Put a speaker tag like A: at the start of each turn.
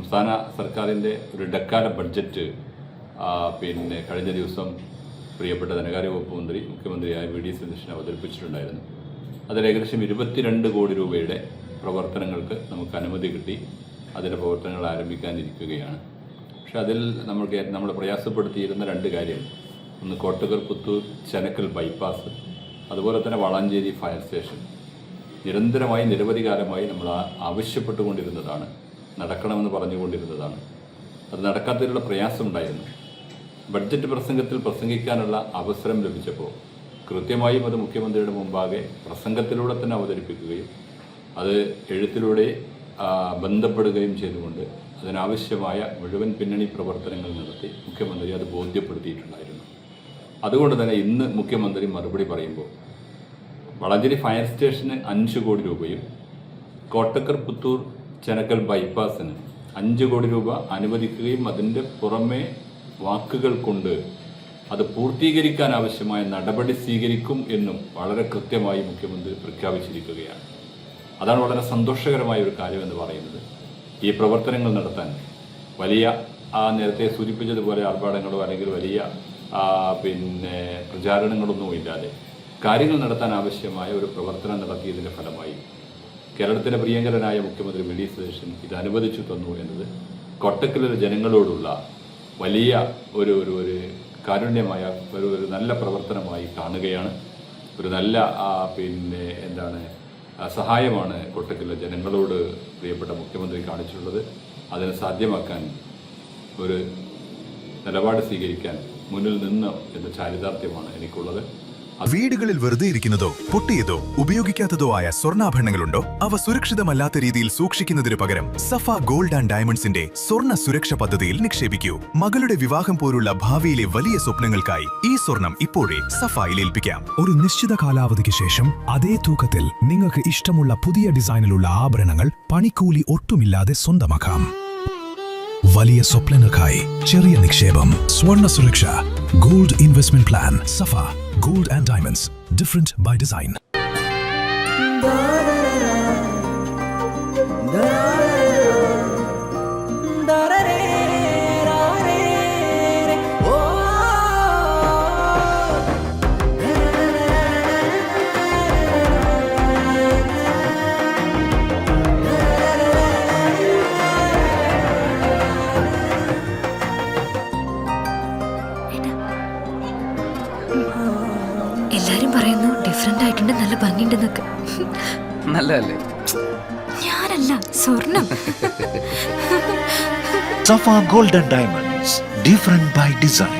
A: സംസ്ഥാന സർക്കാരിൻ്റെ ഒരു ഇടക്കാല ബഡ്ജറ്റ് കഴിഞ്ഞ ദിവസം പ്രിയപ്പെട്ട ധനകാര്യ വകുപ്പ് മന്ത്രി മുഖ്യമന്ത്രിയായ വി.ഡി. സതീശൻ അവതരിപ്പിച്ചിട്ടുണ്ടായിരുന്നു. അതിൽ ഏകദേശം 22 കോടി രൂപയുടെ പ്രവർത്തനങ്ങൾക്ക് നമുക്ക് അനുമതി കിട്ടി. അതിൻ്റെ പ്രവർത്തനങ്ങൾ ആരംഭിക്കാനിരിക്കുകയാണ്. പക്ഷേ അതിൽ നമ്മൾ പ്രയാസപ്പെടുത്തിയിരുന്ന 2 കാര്യം, ഒന്ന് കോട്ടക്കൽ പുത്തൂർ ചെനക്കൽ ബൈപ്പാസ്, അതുപോലെ തന്നെ വളാഞ്ചേരി ഫയർ സ്റ്റേഷൻ. നിരന്തരമായി നിരവധി കാലമായി നമ്മൾ ആവശ്യപ്പെട്ടുകൊണ്ടിരുന്നതാണ്, നടക്കണമെന്ന് പറഞ്ഞുകൊണ്ടിരുന്നതാണ്. അത് നടക്കാത്തതിലുള്ള പ്രയാസമുണ്ടായിരുന്നു. ബഡ്ജറ്റ് പ്രസംഗത്തിൽ പ്രസംഗിക്കാനുള്ള അവസരം ലഭിച്ചപ്പോൾ കൃത്യമായും അത് മുഖ്യമന്ത്രിയുടെ മുമ്പാകെ പ്രസംഗത്തിലൂടെ തന്നെ അവതരിപ്പിക്കുകയും അത് എഴുത്തിലൂടെ ബന്ധപ്പെടുകയും ചെയ്തുകൊണ്ട് അതിനാവശ്യമായ മുഴുവൻ പിന്നണി പ്രവർത്തനങ്ങൾ നടത്തി മുഖ്യമന്ത്രി അത് ബോധ്യപ്പെടുത്തിയിട്ടുണ്ടായിരുന്നു. അതുകൊണ്ട് തന്നെ ഇന്ന് മുഖ്യമന്ത്രി മറുപടി പറയുമ്പോൾ വളാഞ്ചേരി ഫയർ സ്റ്റേഷന് 5 കോടി രൂപയും കോട്ടക്കൽ പുത്തൂർ ചെനക്കൽ ബൈപ്പാസിന് 5 കോടി രൂപ അനുവദിക്കുകയും അതിൻ്റെ പുറമെ വാക്കുകൾ കൊണ്ട് അത് പൂർത്തീകരിക്കാൻ ആവശ്യമായ നടപടി സ്വീകരിക്കും എന്നും വളരെ കൃത്യമായി മുഖ്യമന്ത്രി പ്രഖ്യാപിച്ചിരിക്കുകയാണ്. അതാണ് വളരെ സന്തോഷകരമായ ഒരു കാര്യമെന്ന് പറയുന്നത്. ഈ പ്രവർത്തനങ്ങൾ നടത്താൻ വലിയ നേരത്തെ സൂചിപ്പിച്ചതുപോലെ ആർഭാടങ്ങളോ അല്ലെങ്കിൽ വലിയ പ്രചാരണങ്ങളൊന്നും ഇല്ലാതെ കാര്യങ്ങൾ നടത്താൻ ആവശ്യമായ ഒരു പ്രവർത്തനം നടത്തിയതിൻ്റെ ഫലമായി കേരളത്തിലെ പ്രിയങ്കരനായ മുഖ്യമന്ത്രി വി.ഡി. സതീശൻ ഇത് അനുവദിച്ചു തന്നു എന്നത് കോട്ടക്കലിലെ ജനങ്ങളോടുള്ള വലിയ ഒരു കാരുണ്യമായ ഒരു നല്ല പ്രവർത്തനമായി കാണുകയാണ്. ഒരു നല്ല സഹായമാണ് കോട്ടക്കലിലെ ജനങ്ങളോട് പ്രിയപ്പെട്ട മുഖ്യമന്ത്രി കാണിച്ചിട്ടുള്ളത്. അതിനെ സാധ്യമാക്കാൻ ഒരു നിലപാട് സ്വീകരിക്കാൻ മുന്നിൽ നിന്ന് എന്ന ചാരിതാർത്ഥ്യമാണ് എനിക്കുള്ളത്.
B: വീടുകളിൽ വെറുതെ ഇരിക്കുന്നതോ പൊട്ടിയതോ ഉപയോഗിക്കാത്തതോ ആയ സ്വർണ്ണാഭരണങ്ങളുണ്ടോ? അവ സുരക്ഷിതമല്ലാത്ത രീതിയിൽ സൂക്ഷിക്കുന്നതിന് പകരം സഫ ഗോൾഡ് ആൻഡ് ഡയമണ്ട്സിന്റെ സ്വർണ്ണ സുരക്ഷ പദ്ധതിയിൽ നിക്ഷേപിക്കൂ. മകളുടെ വിവാഹം പോലുള്ള ഭാവിയിലെ വലിയ സ്വപ്നങ്ങൾക്കായി ഈ സ്വർണം ഇപ്പോഴേ സഫയിൽ ഏൽപ്പിക്കാം.
C: ഒരു നിശ്ചിത കാലാവധിക്ക് ശേഷം അതേ തൂക്കത്തിൽ നിങ്ങൾക്ക് ഇഷ്ടമുള്ള പുതിയ ഡിസൈനിലുള്ള ആഭരണങ്ങൾ പണിക്കൂലി ഒട്ടുമില്ലാതെ സ്വന്തമാക്കാം. വലിയ സ്വപ്നങ്ങൾക്കായി ചെറിയ നിക്ഷേപം. സ്വർണ്ണ സുരക്ഷ gold investment plan. Safa gold and diamonds, different by design.
D: എല്ലാരും പറയുന്നു ഡിഫറെന്റ് ആയിട്ടുണ്ട്, നല്ല ഭംഗിയുണ്ടെന്നൊക്കെ.
E: നല്ലതല്ലേ?
D: ഞാനല്ല, സ്വർണം.
F: Safa Gold and Diamonds, different by design.